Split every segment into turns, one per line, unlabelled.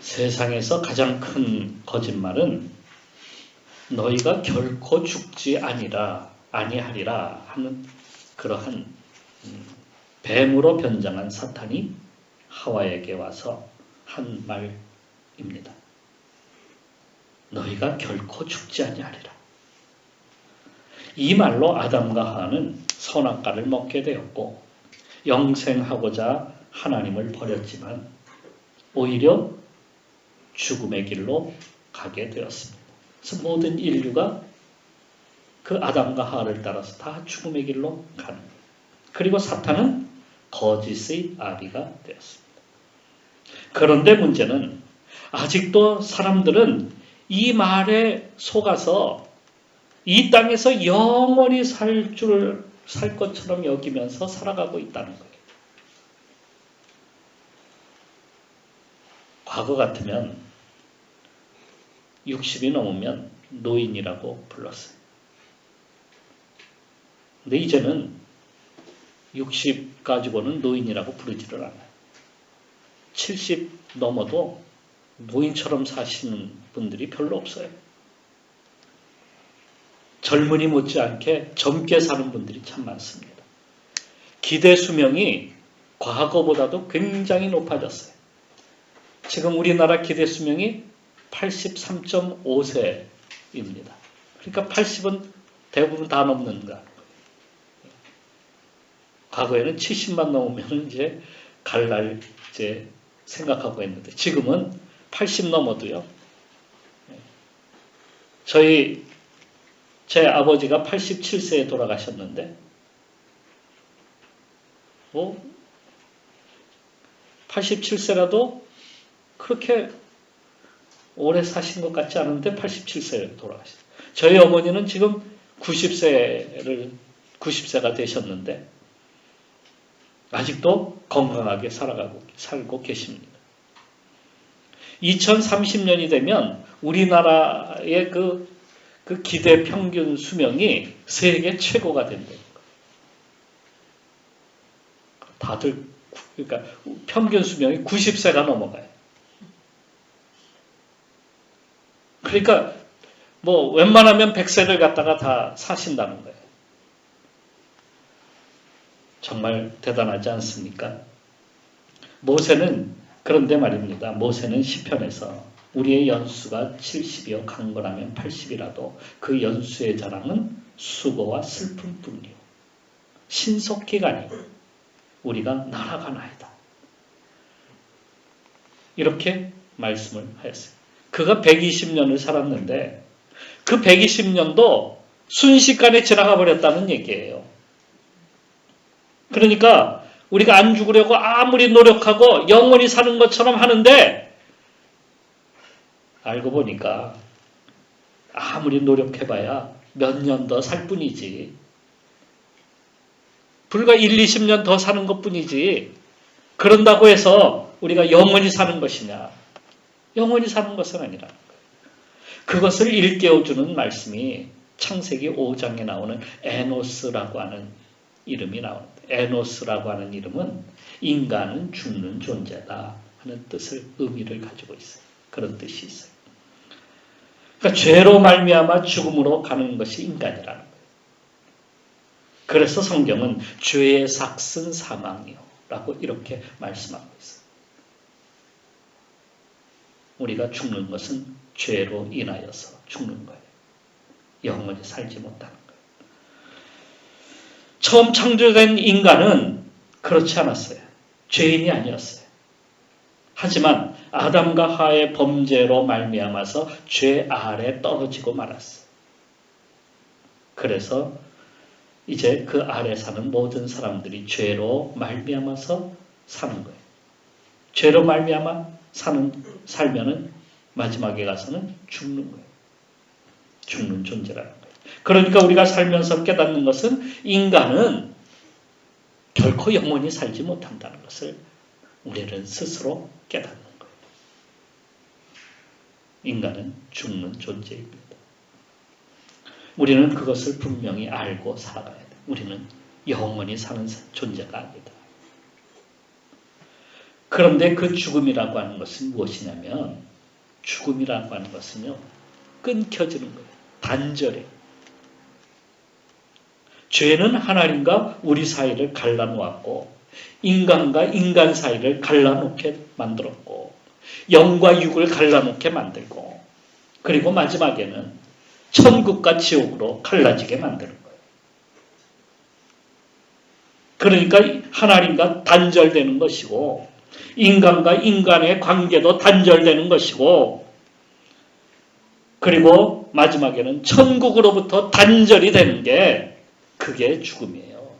세상에서 가장 큰 거짓말은 너희가 결코 죽지 아니하리라 하는 그러한 뱀으로 변장한 사탄이 하와에게 와서 한 말입니다. 너희가 결코 죽지 아니하리라. 이 말로 아담과 하와는 선악과를 먹게 되었고 영생하고자 하나님을 버렸지만 오히려 죽음의 길로 가게 되었습니다. 그래서 모든 인류가 그 아담과 하와를 따라서 다 죽음의 길로 가는 거예요. 그리고 사탄은 거짓의 아비가 되었습니다. 그런데 문제는 아직도 사람들은 이 말에 속아서 이 땅에서 영원히 살 것처럼 여기면서 살아가고 있다는 거예요. 과거 같으면 60이 넘으면 노인이라고 불렀어요. 근데 이제는 60 가지고는 노인이라고 부르지를 않아요. 70 넘어도 노인처럼 사시는 분들이 별로 없어요. 젊은이 못지않게 젊게 사는 분들이 참 많습니다. 기대 수명이 과거보다도 굉장히 높아졌어요. 지금 우리나라 기대 수명이 83.5세입니다. 그러니까 80은 대부분 다 넘는가. 과거에는 70만 넘으면 이제 갈 날 이제 생각하고 했는데 지금은 80 넘어도요. 제 아버지가 87세에 돌아가셨는데 87세라도 그렇게 오래 사신 것 같지 않은데 87세에 돌아가셨어요. 저희 어머니는 지금 90세가 되셨는데 아직도 건강하게 살고 계십니다. 2030년이 되면 우리나라의 그 기대 평균 수명이 세계 최고가 된다는 거예요. 다들 그러니까 평균 수명이 90세가 넘어가요. 그러니까 뭐 웬만하면 100세를 갖다가 다 사신다는 거예요. 정말 대단하지 않습니까? 모세는 그런데 말입니다. 모세는 시편에서 우리의 연수가 70이요 강건하면 80이라도 그 연수의 자랑은 수고와 슬픔뿐이요 신속기가 아니고 우리가 날아가나이다. 이렇게 말씀을 하였어요. 그가 120년을 살았는데 그 120년도 순식간에 지나가 버렸다는 얘기예요. 그러니까 우리가 안 죽으려고 아무리 노력하고 영원히 사는 것처럼 하는데 알고 보니까 아무리 노력해봐야 몇 년 더 살 뿐이지. 불과 1, 20년 더 사는 것뿐이지. 그런다고 해서 우리가 영원히 사는 것이냐. 영원히 사는 것은 아니라는 거예요. 그것을 일깨워주는 말씀이 창세기 5장에 나오는 에노스라고 하는 이름이 나오는데 에노스라고 하는 이름은 인간은 죽는 존재다 하는 의미를 가지고 있어요. 그런 뜻이 있어요. 그러니까 죄로 말미암아 죽음으로 가는 것이 인간이라는 거예요. 그래서 성경은 죄의 삭은 사망이요 라고 이렇게 말씀하고 있어요. 우리가 죽는 것은 죄로 인하여서 죽는 거예요. 영원히 살지 못하는 거예요. 처음 창조된 인간은 그렇지 않았어요. 죄인이 아니었어요. 하지만 아담과 하와의 범죄로 말미암아서 죄 아래 떨어지고 말았어요. 그래서 이제 그 아래 사는 모든 사람들이 죄로 말미암아서 사는 거예요. 죄로 말미암아 살면은 마지막에 가서는 죽는 거예요. 죽는 존재라는 거예요. 그러니까 우리가 살면서 깨닫는 것은 인간은 결코 영원히 살지 못한다는 것을 우리는 스스로 깨닫는 거예요. 인간은 죽는 존재입니다. 우리는 그것을 분명히 알고 살아가야 돼요. 우리는 영원히 사는 존재가 아니다. 그런데 그 죽음이라고 하는 것은 무엇이냐면 죽음이라고 하는 것은요. 끊겨지는 거예요. 단절해. 죄는 하나님과 우리 사이를 갈라놓았고 인간과 인간 사이를 갈라놓게 만들었고 영과 육을 갈라놓게 만들고 그리고 마지막에는 천국과 지옥으로 갈라지게 만드는 거예요. 그러니까 하나님과 단절되는 것이고 인간과 인간의 관계도 단절되는 것이고 그리고 마지막에는 천국으로부터 단절이 되는 게 그게 죽음이에요.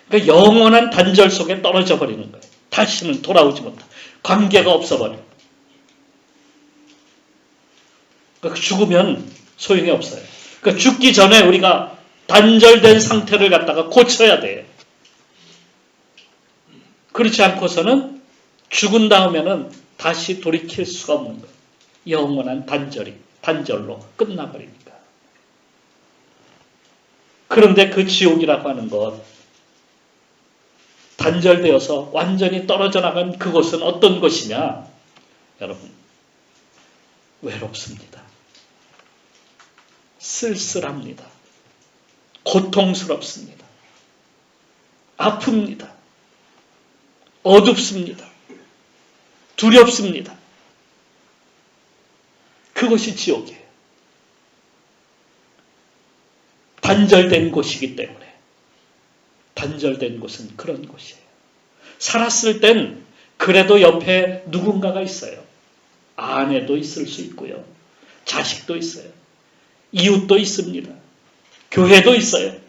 그러니까 영원한 단절 속에 떨어져 버리는 거예요. 다시는 돌아오지 못한 관계가 없어버려요. 그러니까 죽으면 소용이 없어요. 그러니까 죽기 전에 우리가 단절된 상태를 갖다가 고쳐야 돼요. 그렇지 않고서는 죽은 다음에는 다시 돌이킬 수가 없는 거예요. 영원한 단절로 끝나버리니까. 그런데 그 지옥이라고 하는 것, 단절되어서 완전히 떨어져 나간 그곳은 어떤 것이냐? 여러분, 외롭습니다. 쓸쓸합니다. 고통스럽습니다. 아픕니다. 어둡습니다. 두렵습니다. 그것이 지옥이에요. 단절된 곳이기 때문에. 단절된 곳은 그런 곳이에요. 살았을 땐 그래도 옆에 누군가가 있어요. 아내도 있을 수 있고요. 자식도 있어요. 이웃도 있습니다. 교회도 있어요.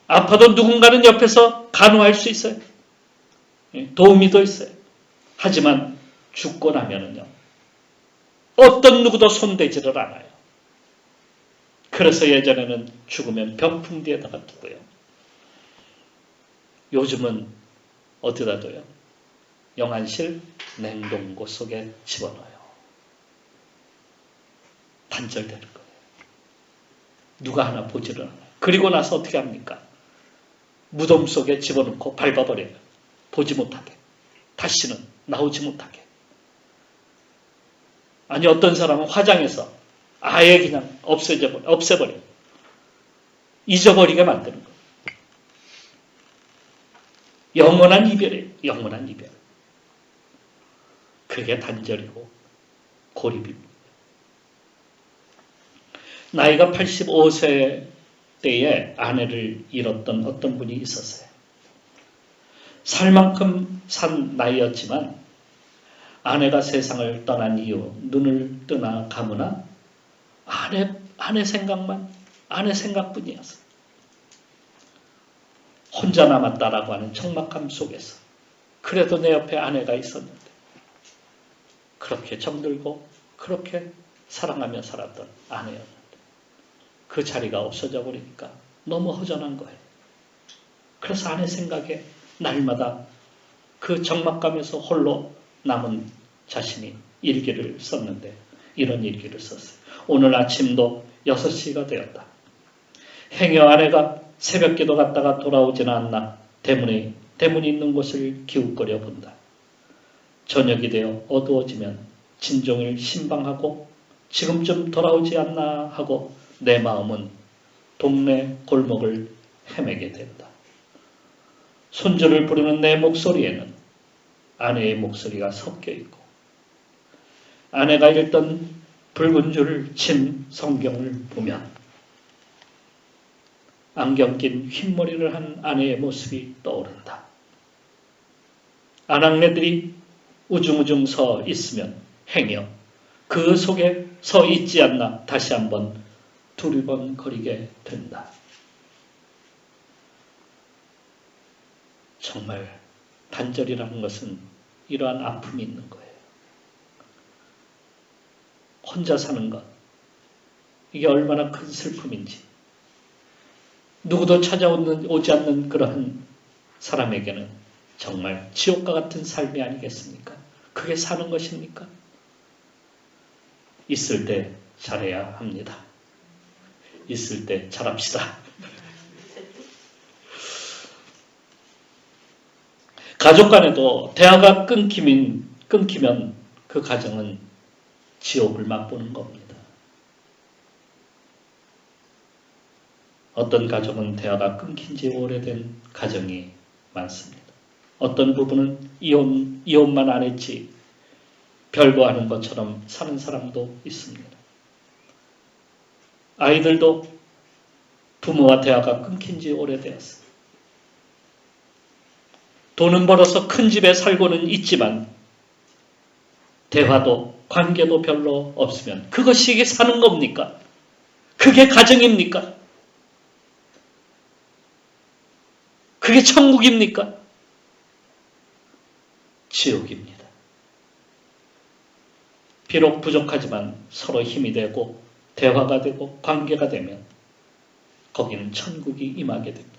아파도 누군가는 옆에서 간호할 수 있어요. 도우미도 있어요. 하지만 죽고 나면은요. 어떤 누구도 손대지를 않아요. 그래서 예전에는 죽으면 병풍 뒤에다가 두고요. 요즘은 어디다 둬요? 영안실 냉동고 속에 집어넣어요. 단절되는 거예요. 누가 하나 보지를 않아요. 그리고 나서 어떻게 합니까? 무덤 속에 집어넣고 밟아버려요. 보지 못하게. 다시는 나오지 못하게. 아니 어떤 사람은 화장해서 아예 그냥 없애버려요. 잊어버리게 만드는 거예요. 영원한 이별이에요. 영원한 이별. 그게 단절이고 고립입니다. 나이가 85세 때에 아내를 잃었던 어떤 분이 있었어요. 살 만큼 산 나이였지만 아내가 세상을 떠난 이후 눈을 뜨나 감으나 아내 생각뿐이었어요. 혼자 남았다라고 하는 적막함 속에서 그래도 내 옆에 아내가 있었는데 그렇게 정들고 그렇게 사랑하며 살았던 아내였는데 그 자리가 없어져 버리니까 너무 허전한 거예요. 그래서 아내 생각에 날마다 그 적막감에서 홀로 남은 자신이 일기를 썼는데 이런 일기를 썼어요. 오늘 아침도 6시가 되었다. 행여 아내가 새벽기도 갔다가 돌아오지는 않나 대문이 있는 곳을 기웃거려 본다. 저녁이 되어 어두워지면 진종일 신방하고 지금쯤 돌아오지 않나 하고 내 마음은 동네 골목을 헤매게 된다. 손주를 부르는 내 목소리에는 아내의 목소리가 섞여 있고 아내가 읽던 붉은 줄 친 성경을 보면 안경 낀 흰머리를 한 아내의 모습이 떠오른다. 아낙네들이 우중우중 서 있으면 행여 그 속에 서 있지 않나 다시 한번 두리번거리게 된다. 정말 단절이라는 것은 이러한 아픔이 있는 거예요. 혼자 사는 것, 이게 얼마나 큰 슬픔인지 누구도 찾아오지 않는 그러한 사람에게는 정말 지옥과 같은 삶이 아니겠습니까? 그게 사는 것입니까? 있을 때 잘해야 합니다. 있을 때 잘합시다. 가족 간에도 대화가 끊기면 그 가정은 지옥을 맛보는 겁니다. 어떤 가족은 대화가 끊긴 지 오래된 가정이 많습니다. 어떤 부부는 이혼만 안 했지 별거 하는 것처럼 사는 사람도 있습니다. 아이들도 부모와 대화가 끊긴 지 오래되었어요. 돈은 벌어서 큰 집에 살고는 있지만 대화도 관계도 별로 없으면 그것이 이게 사는 겁니까? 그게 가정입니까? 그게 천국입니까? 지옥입니다. 비록 부족하지만 서로 힘이 되고 대화가 되고 관계가 되면 거기는 천국이 임하게 됩니다.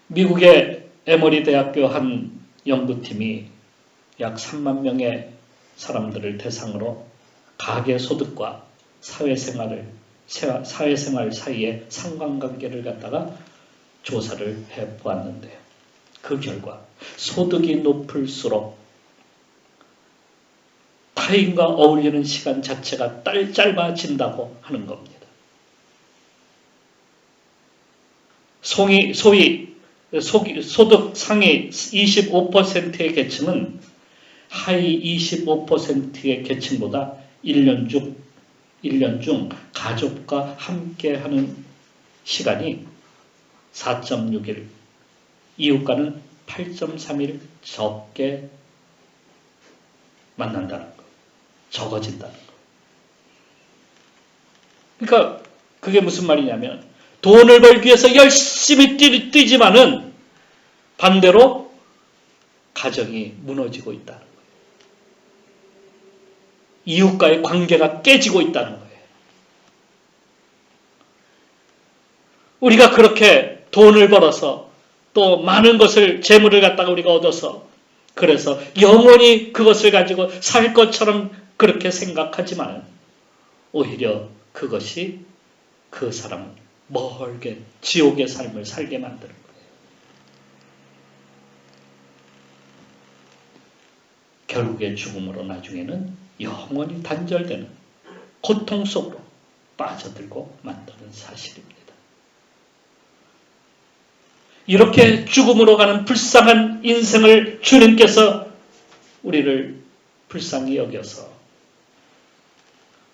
미국의 에머리 대학교 한 연구팀이 약 3만 명의 사람들을 대상으로 가계소득과 사회생활 사이의 상관관계를 갖다가 조사를 해보았는데요. 그 결과 소득이 높을수록 타인과 어울리는 시간 자체가 짧아진다고 하는 겁니다. 소위 소득 상위 25%의 계층은 하위 25%의 계층보다 1년 중 가족과 함께하는 시간이 4.6일, 이웃과는 8.3일 적게 만난다는 거, 적어진다는 거. 그러니까 그게 무슨 말이냐면 돈을 벌기 위해서 열심히 뛰지만은 반대로 가정이 무너지고 있다는 거예요. 이웃과의 관계가 깨지고 있다는 거예요. 우리가 그렇게 돈을 벌어서 또 많은 것을 재물을 갖다가 우리가 얻어서 그래서 영원히 그것을 가지고 살 것처럼 그렇게 생각하지만 오히려 그것이 그 사람을 멀게 지옥의 삶을 살게 만드는 거예요. 결국의 죽음으로 나중에는 영원히 단절되는 고통 속으로 빠져들고 만드는 사실입니다. 이렇게 죽음으로 가는 불쌍한 인생을 주님께서 우리를 불쌍히 여겨서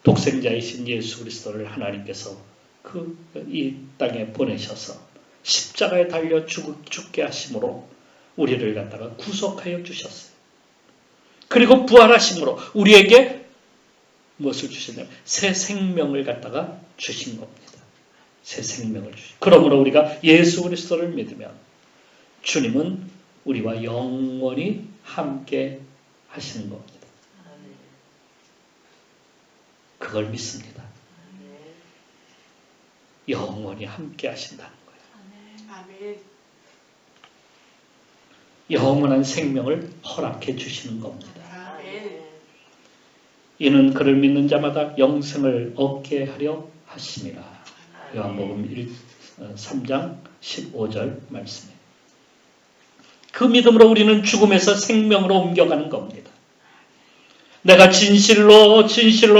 독생자이신 예수 그리스도를 하나님께서 이 땅에 보내셔서 십자가에 달려 죽게 하심으로 우리를 갖다가 구속하여 주셨어요. 그리고 부활하심으로 우리에게 무엇을 주셨냐면 새 생명을 갖다가 주신 겁니다. 새 생명을 주신. 그러므로 우리가 예수 그리스도를 믿으면 주님은 우리와 영원히 함께 하시는 겁니다. 그걸 믿습니다. 영원히 함께 하신다는 거예요. 영원한 생명을 허락해 주시는 겁니다. 이는 그를 믿는 자마다 영생을 얻게 하려 하심이라. 요한복음 3장 15절 말씀이에요. 그 믿음으로 우리는 죽음에서 생명으로 옮겨가는 겁니다. 내가 진실로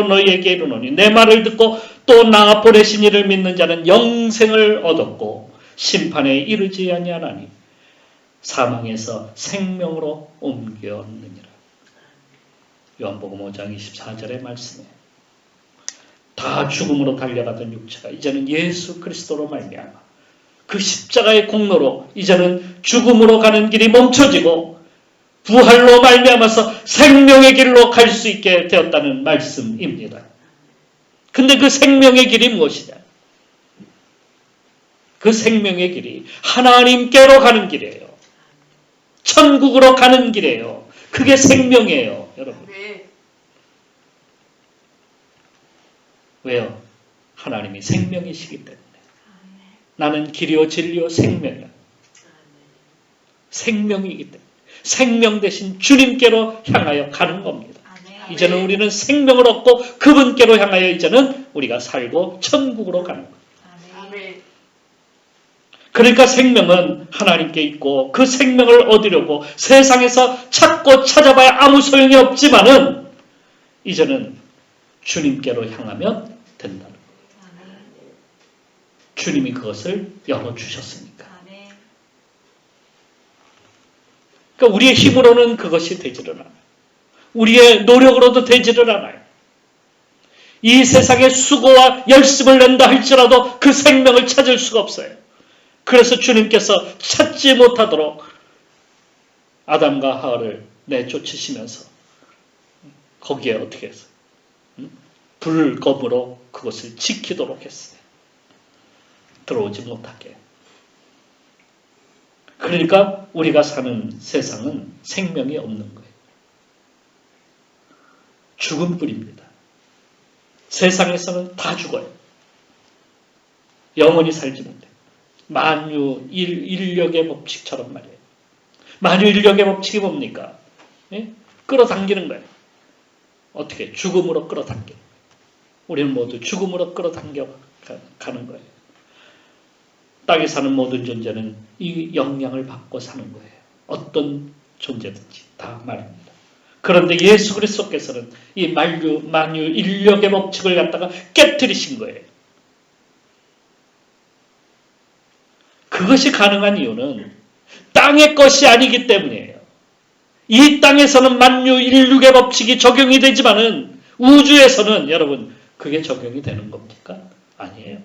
너희에게 이르노니 내 말을 듣고 또 나 보내신 이를 믿는 자는 영생을 얻었고 심판에 이르지 아니하나니 사망에서 생명으로 옮겼느니라. 요한복음 5장 24절의 말씀에 다 죽음으로 달려가던 육체가 이제는 예수 그리스도로 말미암아 그 십자가의 공로로 이제는 죽음으로 가는 길이 멈춰지고 부활로 말미암아서 생명의 길로 갈 수 있게 되었다는 말씀입니다. 근데 그 생명의 길이 무엇이냐? 그 생명의 길이 하나님께로 가는 길이에요. 천국으로 가는 길이에요. 그게 생명이에요, 여러분. 왜요? 하나님이 생명이시기 때문에. 나는 길이요 진리요 생명이야. 생명이기 때문에. 생명 대신 주님께로 향하여 가는 겁니다. 이제는 우리는 생명을 얻고 그분께로 향하여 이제는 우리가 살고 천국으로 가는 겁니다. 그러니까 생명은 하나님께 있고 그 생명을 얻으려고 세상에서 찾고 찾아봐야 아무 소용이 없지만은 이제는 주님께로 향하면 된다는 거예요. 주님이 그것을 열어주셨으니까. 그러니까 우리의 힘으로는 그것이 되지를 않아요. 우리의 노력으로도 되지를 않아요. 이 세상에 수고와 열심을 낸다 할지라도 그 생명을 찾을 수가 없어요. 그래서 주님께서 찾지 못하도록 아담과 하와를 내쫓으시면서 거기에 어떻게 했어요? 불검으로 그것을 지키도록 했어요. 들어오지 못하게. 그러니까 우리가 사는 세상은 생명이 없는 거예요. 죽음뿐입니다. 세상에서는 다 죽어요. 영원히 살지 못해요. 만유인력의 법칙처럼 말이에요. 만유인력의 법칙이 뭡니까? 예? 끌어당기는 거예요. 어떻게? 죽음으로 끌어당기는 거예요. 우리는 모두 죽음으로 끌어당겨 가는 거예요. 땅에 사는 모든 존재는 이 영향을 받고 사는 거예요. 어떤 존재든지 다 말입니다. 그런데 예수 그리스도께서는 이 만유인력의 법칙을 갖다가 깨뜨리신 거예요. 그것이 가능한 이유는 땅의 것이 아니기 때문이에요. 이 땅에서는 만유인력의 법칙이 적용이 되지만은 우주에서는 여러분 그게 적용이 되는 겁니까? 아니에요.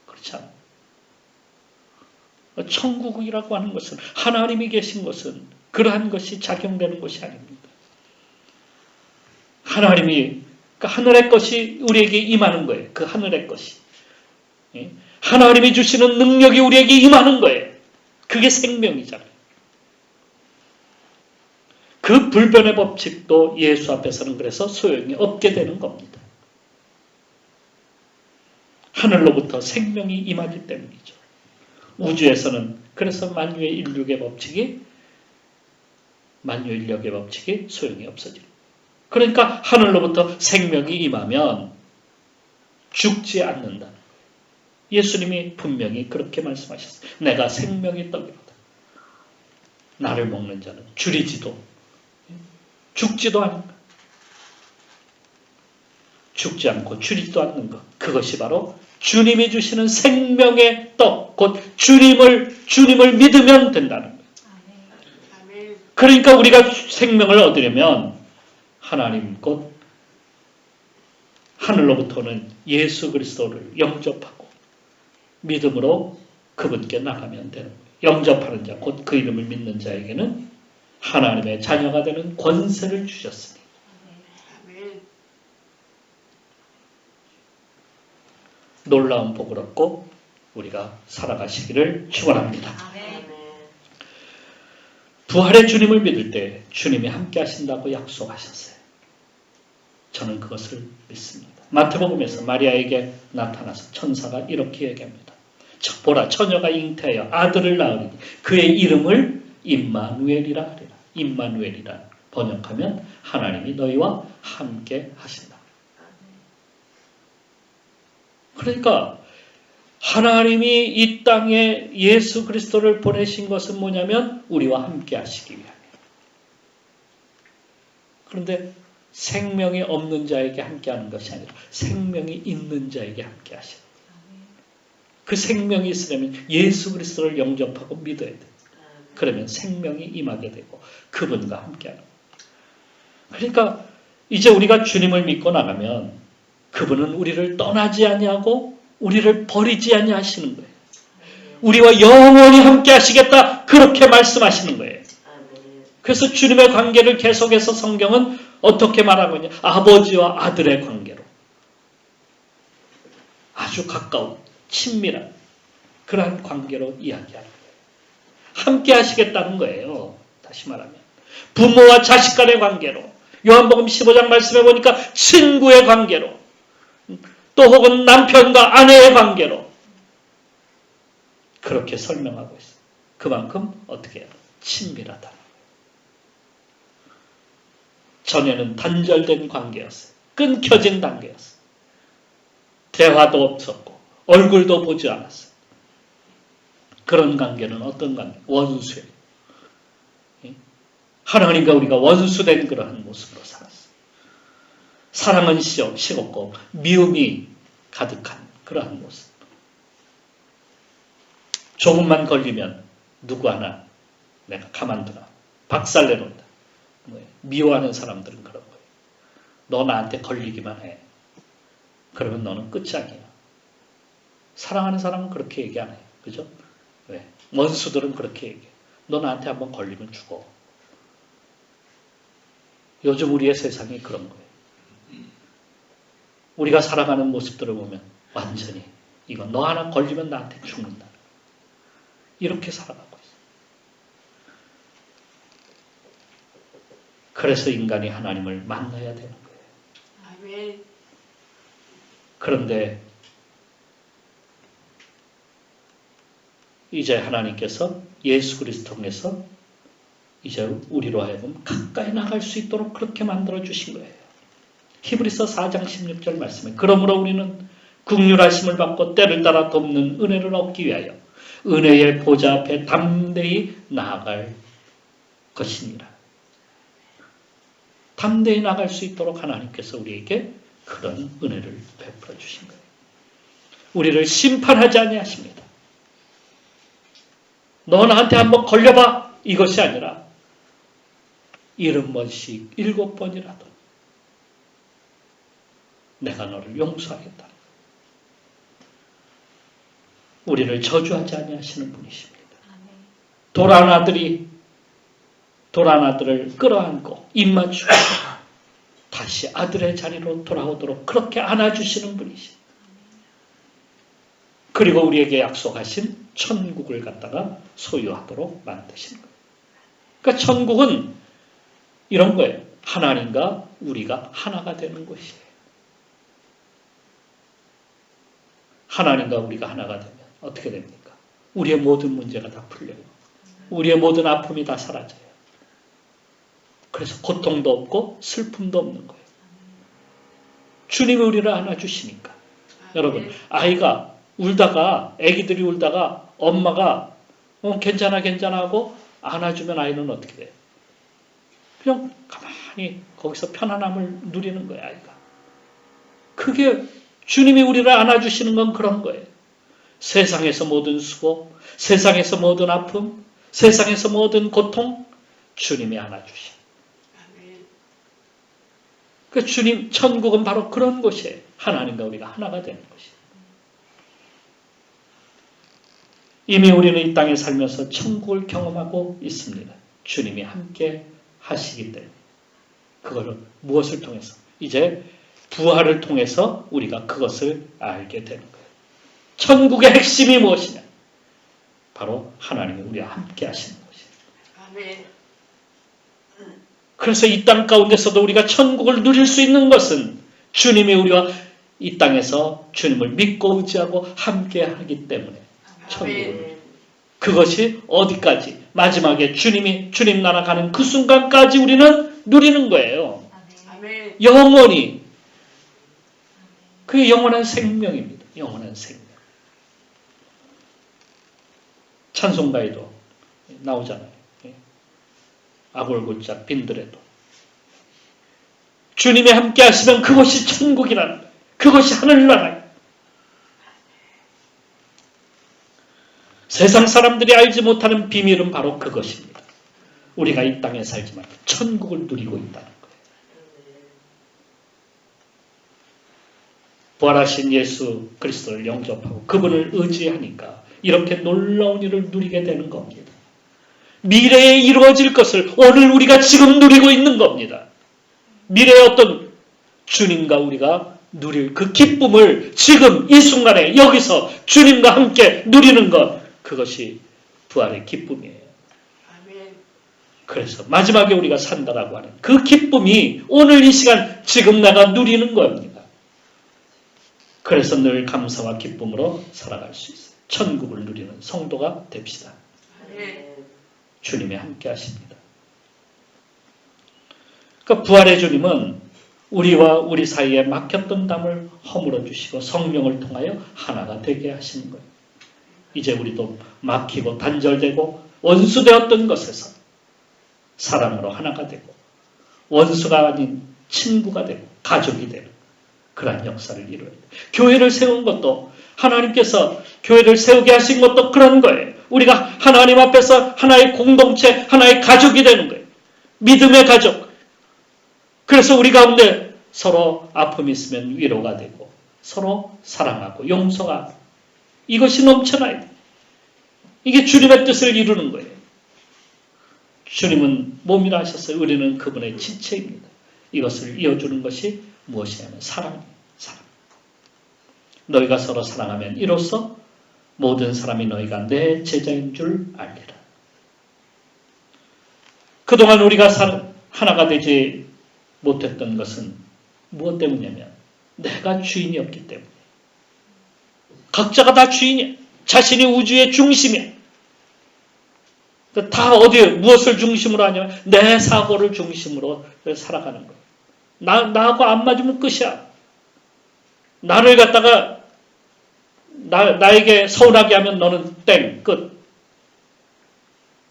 그렇지 않아요. 천국이라고 하는 것은 하나님이 계신 것은 그러한 것이 작용되는 것이 아닙니다. 하나님이 그 하늘의 것이 우리에게 임하는 거예요. 그 하늘의 것이. 하나님이 주시는 능력이 우리에게 임하는 거예요. 그게 생명이잖아요. 그 불변의 법칙도 예수 앞에서는 그래서 소용이 없게 되는 겁니다. 하늘로부터 생명이 임하기 때문이죠. 우주에서는 그래서 만유인력의 법칙이 소용이 없어지는 거예요. 그러니까 하늘로부터 생명이 임하면 죽지 않는다. 예수님이 분명히 그렇게 말씀하셨어요. 내가 생명의 떡이로다. 나를 먹는 자는 줄이지도 죽지도 않는다. 죽지 않고 줄이지도 않는 것. 그것이 바로 주님이 주시는 생명의 떡, 곧 주님을 믿으면 된다는 거예요. 그러니까 우리가 생명을 얻으려면 하나님 곧 하늘로부터는 예수 그리스도를 영접하고 믿음으로 그분께 나가면 되는 거예요. 영접하는 자, 곧 그 이름을 믿는 자에게는 하나님의 자녀가 되는 권세를 주셨으니 놀라운 복을 얻고 우리가 살아가시기를 축원합니다. 부활의 주님을 믿을 때 주님이 함께 하신다고 약속하셨어요. 저는 그것을 믿습니다. 마태복음에서 마리아에게 나타나서 천사가 이렇게 얘기합니다. 보라, 처녀가 잉태하여 아들을 낳으리니 그의 이름을 임마누엘이라 하리라. 임마누엘이라 번역하면 하나님이 너희와 함께 하신다. 그러니까 하나님이 이 땅에 예수 그리스도를 보내신 것은 뭐냐면 우리와 함께 하시기 위함이에요. 그런데 생명이 없는 자에게 함께하는 것이 아니라 생명이 있는 자에게 함께 하시는 거예요. 그 생명이 있으려면 예수 그리스도를 영접하고 믿어야 돼요. 그러면 생명이 임하게 되고 그분과 함께하는 거예요. 그러니까 이제 우리가 주님을 믿고 나가면 그분은 우리를 떠나지 아니하고 우리를 버리지 아니하시는 거예요. 우리와 영원히 함께 하시겠다 그렇게 말씀하시는 거예요. 그래서 주님의 관계를 계속해서 성경은 어떻게 말하고 있냐? 아버지와 아들의 관계로 아주 가까운 친밀한 그러한 관계로 이야기하는 거예요. 함께 하시겠다는 거예요. 다시 말하면 부모와 자식 간의 관계로 요한복음 15장 말씀해 보니까 친구의 관계로 또 혹은 남편과 아내의 관계로 그렇게 설명하고 있어요. 그만큼 어떻게 해요? 친밀하다. 전에는 단절된 관계였어요. 끊겨진 관계였어요. 대화도 없었고 얼굴도 보지 않았어요. 그런 관계는 어떤 관계? 원수예요. 하나님과 우리가 원수된 그러한 모습으로 살았어요. 사랑은 식었고 미움이 가득한 그러한 모습. 조금만 걸리면 누구 하나 내가 가만두나 박살내놓는다. 미워하는 사람들은 그런 거예요. 너 나한테 걸리기만 해. 그러면 너는 끝장이야. 사랑하는 사람은 그렇게 얘기 안 해요. 그죠? 왜? 원수들은 그렇게 얘기해. 너 나한테 한번 걸리면 죽어. 요즘 우리의 세상이 그런 거예요. 우리가 살아가는 모습들을 보면 완전히 이거 너 하나 걸리면 나한테 죽는다. 이렇게 살아가고 있어요. 그래서 인간이 하나님을 만나야 되는 거예요.
아멘.
그런데 이제 하나님께서 예수 그리스도 통해서 이제 우리로 하여금 가까이 나갈 수 있도록 그렇게 만들어 주신 거예요. 히브리서 4장 16절 말씀에 그러므로 우리는 긍휼하심을 받고 때를 따라 돕는 은혜를 얻기 위하여 은혜의 보좌 앞에 담대히 나아갈 것이니라. 담대히 나갈 수 있도록 하나님께서 우리에게 그런 은혜를 베풀어 주신 거예요. 우리를 심판하지 아니하십니다. 너 나한테 한번 걸려봐. 이것이 아니라 70번씩 7번이라도 내가 너를 용서하겠다. 우리를 저주하지 아니하시는 분이십니다. 도란 아들을 끌어안고 입맞추고 다시 아들의 자리로 돌아오도록 그렇게 안아주시는 분이십니다. 그리고 우리에게 약속하신 천국을 갖다가 소유하도록 만드신 거예요. 그러니까 천국은 이런 거예요. 하나님과 우리가 하나가 되는 것이에요. 하나님과 우리가 하나가 되면 어떻게 됩니까? 우리의 모든 문제가 다 풀려요. 우리의 모든 아픔이 다 사라져요. 그래서 고통도 없고 슬픔도 없는 거예요. 주님이 우리를 안아주시니까. 여러분, 아이가 울다가, 아기들이 울다가 엄마가 괜찮아 하고 안아주면 아이는 어떻게 돼요? 그냥 가만히 거기서 편안함을 누리는 거예요, 아이가. 그게 주님이 우리를 안아주시는 건 그런 거예요. 세상에서 모든 수고, 세상에서 모든 아픔, 세상에서 모든 고통, 주님이 안아주시. 그 주님, 천국은 바로 그런 곳이에요. 하나님과 우리가 하나가 되는 곳이에요. 이미 우리는 이 땅에 살면서 천국을 경험하고 있습니다. 주님이 함께 하시기 때문에. 그걸 무엇을 통해서? 이제 부활을 통해서 우리가 그것을 알게 되는 거예요. 천국의 핵심이 무엇이냐? 바로 하나님이 우리와 함께 하시는 것이에요.
아멘.
그래서 이 땅 가운데서도 우리가 천국을 누릴 수 있는 것은 주님이 우리와 이 땅에서 주님을 믿고 의지하고 함께 하기 때문에 천국을. 그것이 어디까지? 마지막에 주님 나라 가는 그 순간까지 우리는 누리는 거예요.
아멘.
영원히. 그게 영원한 생명입니다. 영원한 생명. 찬송가에도 나오잖아요. 아골골짝 빈들에도. 주님이 함께 하시면 그것이 천국이라는 거예요. 그것이 하늘나라예요. 세상 사람들이 알지 못하는 비밀은 바로 그것입니다. 우리가 이 땅에 살지만 천국을 누리고 있다는 거예요. 부활하신 예수 그리스도를 영접하고 그분을 의지하니까 이렇게 놀라운 일을 누리게 되는 겁니다. 미래에 이루어질 것을 오늘 우리가 지금 누리고 있는 겁니다. 미래의 어떤 주님과 우리가 누릴 그 기쁨을 지금 이 순간에 여기서 주님과 함께 누리는 것, 그것이 부활의 기쁨이에요. 그래서 마지막에 우리가 산다라고 하는 그 기쁨이 오늘 이 시간 지금 내가 누리는 겁니다. 그래서 늘 감사와 기쁨으로 살아갈 수 있어요. 천국을 누리는 성도가 됩시다. 주님이 함께 하십니다. 그러니까 부활의 주님은 우리와 우리 사이에 막혔던 담을 허물어 주시고 성령을 통하여 하나가 되게 하시는 거예요. 이제 우리도 막히고 단절되고 원수되었던 것에서 사랑으로 하나가 되고 원수가 아닌 친구가 되고 가족이 되는 그러한 역사를 이루어야 돼요. 교회를 세운 것도 하나님께서 교회를 세우게 하신 것도 그런 거예요. 우리가 하나님 앞에서 하나의 공동체, 하나의 가족이 되는 거예요. 믿음의 가족. 그래서 우리 가운데 서로 아픔이 있으면 위로가 되고 서로 사랑하고 용서하고 이것이 넘쳐나야 돼요. 이게 주님의 뜻을 이루는 거예요. 주님은 몸이라 하셨어요. 우리는 그분의 지체입니다. 이것을 이어주는 것이 무엇이냐면 사랑이에요. 사랑. 너희가 서로 사랑하면 이로써 모든 사람이 너희가 내 제자인 줄 알리라. 그동안 우리가 하나가 되지 못했던 것은 무엇 때문이냐면 내가 주인이었기 때문에. 각자가 다 주인이야. 자신이 우주의 중심이야. 다 어디에 무엇을 중심으로 하냐면 내 사고를 중심으로 살아가는 거예요. 나하고 안 맞으면 끝이야. 나를 갖다가 나에게 서운하게 하면 너는 땡, 끝.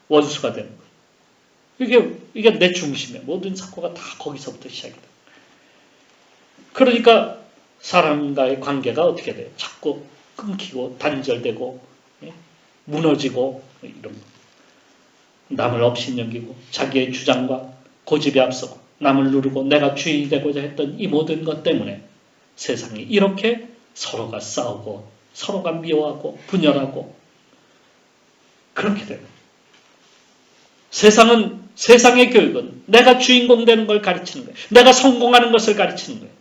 원수가 되는 거예요. 이게 내 중심이야. 모든 사고가 다 거기서부터 시작이 돼요. 그러니까 사람과의 관계가 어떻게 돼요? 자꾸 끊기고 단절되고 무너지고 이런 거. 남을 업신여기고 자기의 주장과 고집에 앞서고 남을 누르고 내가 주인이 되고자 했던 이 모든 것 때문에 세상이 이렇게 서로가 싸우고 서로가 미워하고 분열하고 그렇게 돼요. 세상의 교육은 내가 주인공 되는 걸 가르치는 거예요. 내가 성공하는 것을 가르치는 거예요.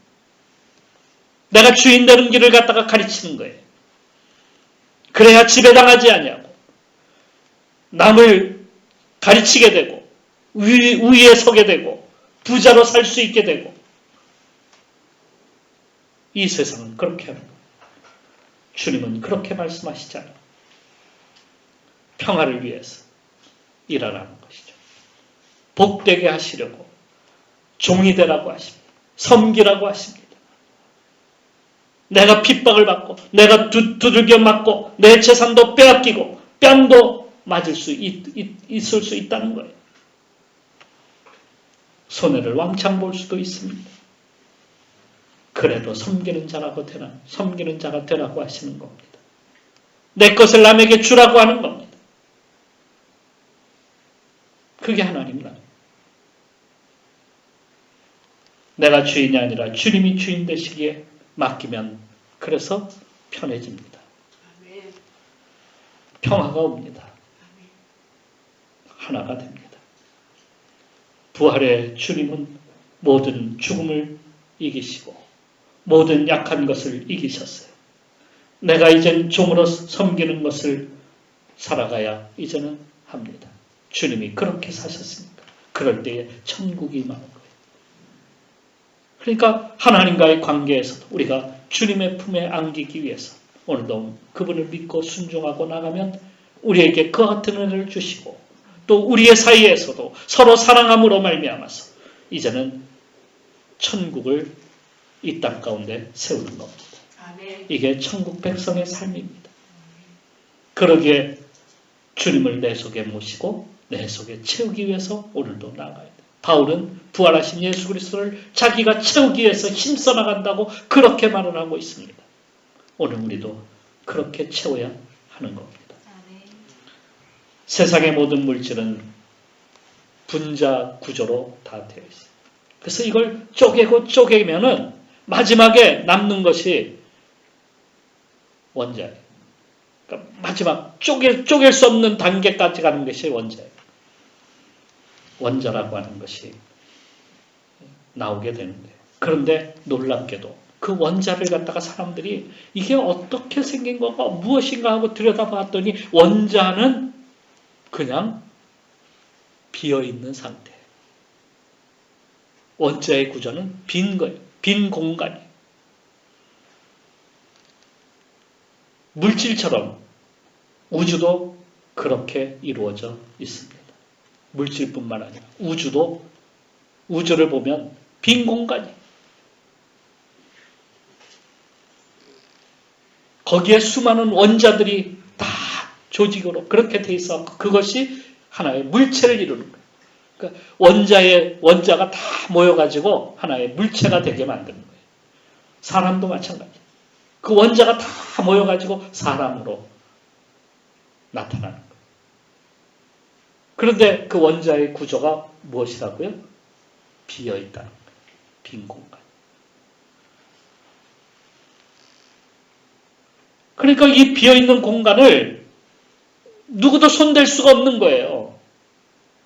내가 주인 되는 길을 갖다가 가르치는 거예요. 그래야 지배당하지 아니하고 남을 가르치게 되고 우위에 서게 되고 부자로 살 수 있게 되고 이 세상은 그렇게 하는 거예요. 주님은 그렇게 말씀하시잖아요. 평화를 위해서 일하라는 것이죠. 복되게 하시려고 종이 되라고 하십니다. 섬기라고 하십니다. 내가 핍박을 받고 내가 두들겨 맞고 내 재산도 빼앗기고 뺨도 맞을 수 있을 수 있다는 거예요. 손해를 왕창 볼 수도 있습니다. 그래도 섬기는 자가 되라고 하시는 겁니다. 내 것을 남에게 주라고 하는 겁니다. 그게 하나님 나라. 내가 주인이 아니라 주님이 주인 되시기에 맡기면 그래서 편해집니다. 평화가 옵니다. 하나가 됩니다. 부활의 주님은 모든 죽음을 이기시고 모든 약한 것을 이기셨어요. 내가 이젠 종으로 섬기는 것을 살아가야 이제는 합니다. 주님이 그렇게 사셨으니까. 그럴 때에 천국이 임하는 거예요. 그러니까 하나님과의 관계에서도 우리가 주님의 품에 안기기 위해서 오늘도 그분을 믿고 순종하고 나가면 우리에게 그 같은 은혜를 주시고 또 우리의 사이에서도 서로 사랑함으로 말미암아서 이제는 천국을 이 땅 가운데 세우는 겁니다. 이게 천국 백성의 삶입니다. 그러기에 주님을 내 속에 모시고 내 속에 채우기 위해서 오늘도 나아가야 돼요. 바울은 부활하신 예수 그리스도를 자기가 채우기 위해서 힘써 나간다고 그렇게 말을 하고 있습니다. 오늘 우리도 그렇게 채워야 하는 겁니다. 세상의 모든 물질은 분자 구조로 다 되어 있어요. 그래서 이걸 쪼개면은 마지막에 남는 것이 원자예요. 그러니까 마지막 쪼갤 수 없는 단계까지 가는 것이 원자예요. 원자라고 하는 것이 나오게 되는데 그런데 놀랍게도 그 원자를 갖다가 사람들이 이게 어떻게 생긴 거가 무엇인가 하고 들여다봤더니 원자는 그냥 비어있는 상태. 원자의 구조는 빈 거예요. 빈 공간이에요. 물질처럼 우주도 그렇게 이루어져 있습니다. 물질뿐만 아니라 우주를 보면 빈 공간이에요. 거기에 수많은 원자들이 다 조직으로 그렇게 돼 있어 그것이 하나의 물체를 이루는 거예요. 그러니까 원자가 다 모여가지고 하나의 물체가 되게 만드는 거예요. 사람도 마찬가지. 그 원자가 다 모여가지고 사람으로 나타나는 거예요. 그런데 그 원자의 구조가 무엇이라고요? 비어있다는 거예요. 빈 공간. 그러니까 이 비어있는 공간을 누구도 손댈 수가 없는 거예요.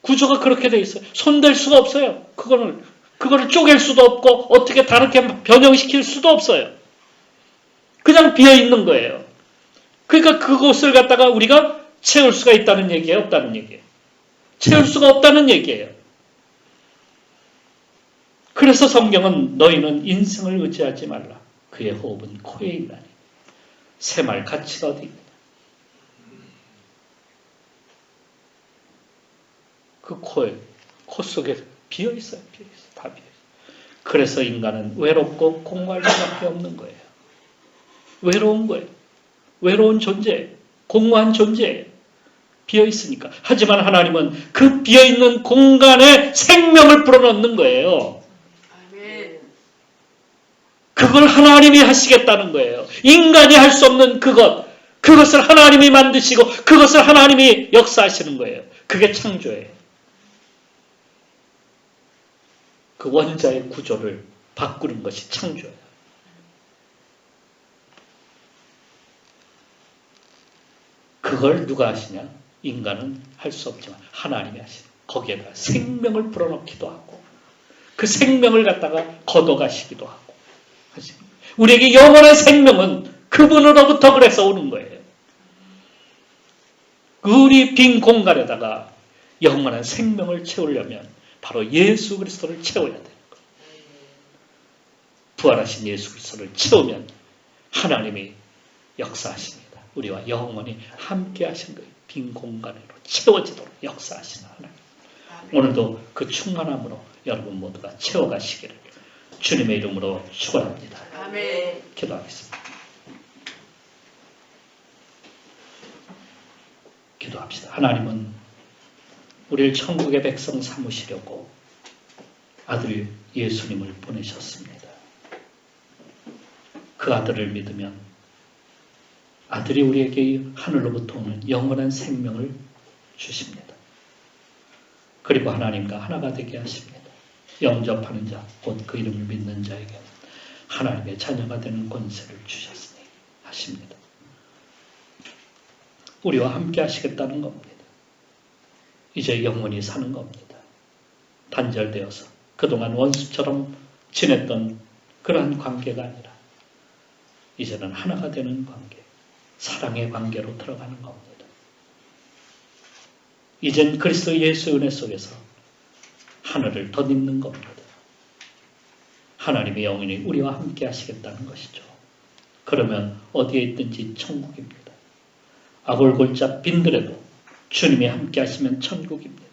구조가 그렇게 돼 있어요. 손댈 수가 없어요. 그거를 쪼갤 수도 없고 어떻게 다르게 변형시킬 수도 없어요. 그냥 비어있는 거예요. 그러니까 그곳을 갖다가 우리가 채울 수가 있다는 얘기예요? 없다는 얘기예요? 채울 수가 없다는 얘기예요. 그래서 성경은 너희는 인생을 의지하지 말라. 그의 호흡은 코에 있나니 새말 가치가 어디 있느냐. 그 코 속에 비어있어요. 다 비어있어요. 그래서 인간은 외롭고 공허할 수밖에 없는 거예요. 외로운 거예요. 외로운 존재예요. 공허한 존재예요. 비어있으니까. 하지만 하나님은 그 비어있는 공간에 생명을 불어넣는 거예요. 그걸 하나님이 하시겠다는 거예요. 인간이 할 수 없는 그것을 하나님이 만드시고 그것을 하나님이 역사하시는 거예요. 그게 창조예요. 그 원자의 구조를 바꾸는 것이 창조예요. 그걸 누가 하시냐? 인간은 할 수 없지만 하나님이 하시는 거기에다 생명을 불어넣기도 하고 그 생명을 갖다가 걷어가시기도 하고 우리에게 영원한 생명은 그분으로부터 그래서 오는 거예요. 우리 빈 공간에다가 영원한 생명을 채우려면 바로 예수 그리스도를 채워야 되는 거예요. 부활하신 예수 그리스도를 채우면 하나님이 역사하십니다. 우리와 영원히 함께 하신 거예요. 빈 공간으로 채워지도록 역사하시는 하나님. 오늘도 그 충만함으로 여러분 모두가 채워가시기를 주님의 이름으로 축원합니다.
아멘.
기도하겠습니다. 기도합시다. 하나님은 우리를 천국의 백성 삼으시려고 아들 예수님을 보내셨습니다. 그 아들을 믿으면 아들이 우리에게 하늘로부터 오는 영원한 생명을 주십니다. 그리고 하나님과 하나가 되게 하십니다. 영접하는 자, 곧 그 이름을 믿는 자에게 하나님의 자녀가 되는 권세를 주셨으니 하십니다. 우리와 함께 하시겠다는 겁니다. 이제 영원히 사는 겁니다. 단절되어서 그동안 원수처럼 지냈던 그러한 관계가 아니라 이제는 하나가 되는 관계, 사랑의 관계로 들어가는 겁니다. 이젠 그리스도 예수의 은혜 속에서 하늘을 덧입는 겁니다. 하나님의 영원히 우리와 함께 하시겠다는 것이죠. 그러면 어디에 있든지 천국입니다. 아골골짝 빈들에도 주님이 함께 하시면 천국입니다.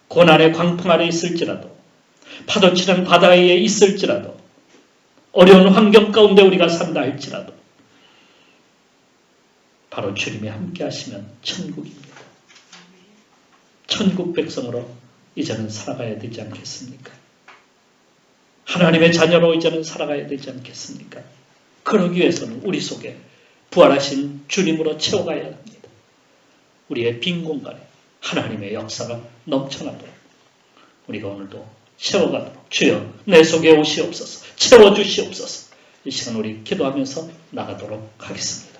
고난의 광풍 아래 있을지라도 파도치는 바다 위에 있을지라도 어려운 환경 가운데 우리가 산다 할지라도 바로 주님이 함께 하시면 천국입니다. 천국 백성으로 이제는 살아가야 되지 않겠습니까? 하나님의 자녀로 이제는 살아가야 되지 않겠습니까? 그러기 위해서는 우리 속에 부활하신 주님으로 채워가야 합니다. 우리의 빈 공간에 하나님의 역사가 넘쳐나도록 우리가 오늘도 채워가도록 주여 내 속에 오시옵소서 채워주시옵소서 이 시간 우리 기도하면서 나가도록 하겠습니다.